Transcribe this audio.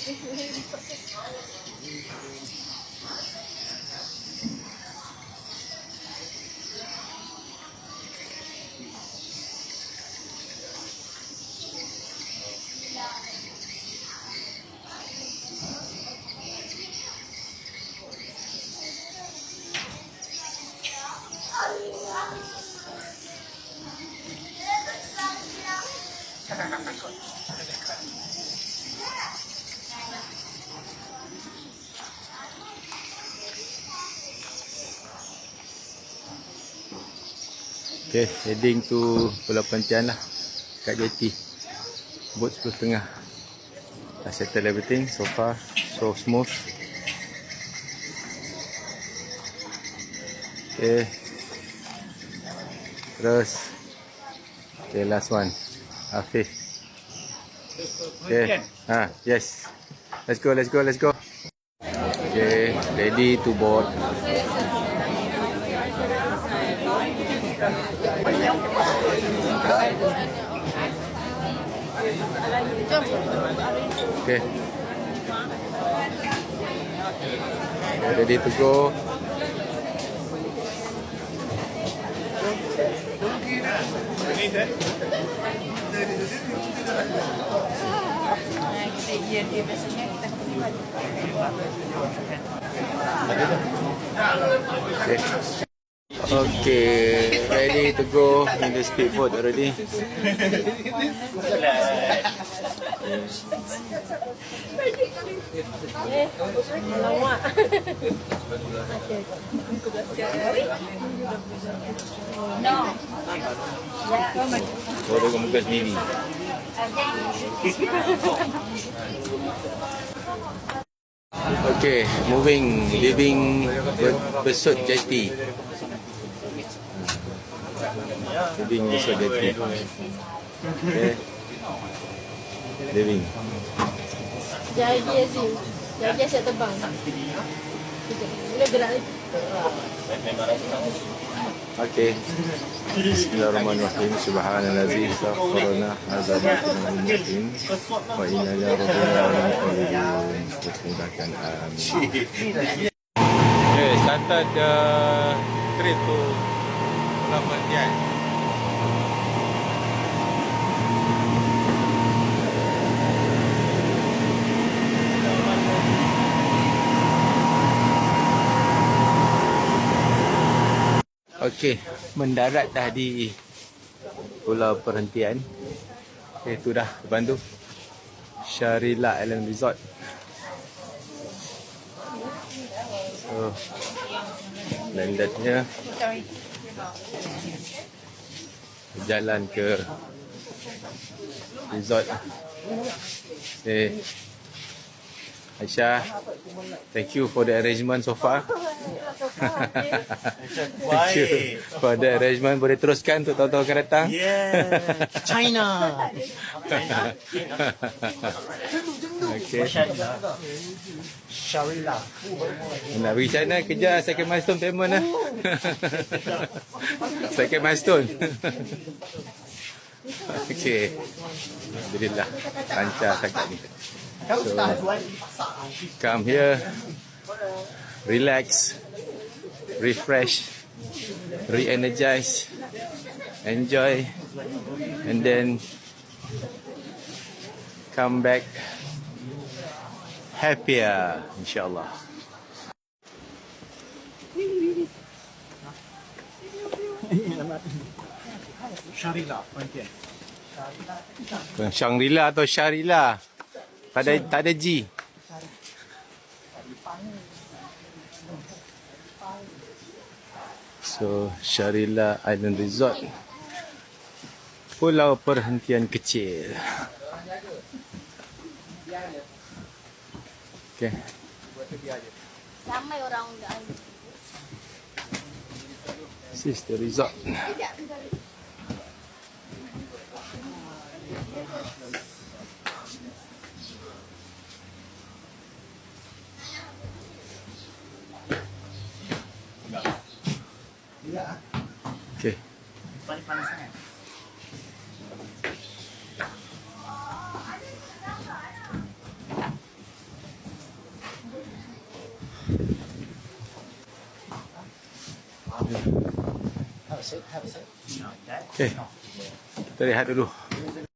Okay, heading to Pulau Perhentian lah, kat JT. Boat 10.30. I settle everything so far, so smooth. Okay, terus okay, last one, Afif. Okay, yes, let's go. Okay, ready to board. Okay, ready to go. Okay, ready to go in the speedboat already. Baru kamu muka sendiri. Okay, leaving Besut Jetty. Leaving Besut Jetty. Okay, leaving. Jadi asyik terbang. Boleh gerak lagi. Okay. Bismillahirrahmanirrahim. Subhanallazim sakhkhara azabana mu'min wa inna ila rabbina lamunqalibun. Mudahkan amin. Okay, started the trip to Pulau Perhentian. Okey, mendarat dah di Pulau Perhentian. Okay, tu dah depan tu, Sharillah Island Resort. So, landednya jalan ke resort. Okay, Aisyah, thank you for the arrangement so far. Thank you for the arrangement. Boleh teruskan untuk tahun-tahun akan datang. Yeah, China. Okay. Sharillah. Nak pergi China, kejar second milestone payment lah. Second milestone. Okay, alhamdulillah, lancar sangat ni. So, come here, relax, refresh, re-energize, enjoy, and then come back happier, insyaAllah. Sharillah, Perhentian. Shangri-La atau Sharillah? Tak ada G. So, Sharillah Island Resort, Pulau Perhentian kecil. Okay. Ramai orang dah. This is the resort. Okay. Okay, kita lihat dulu.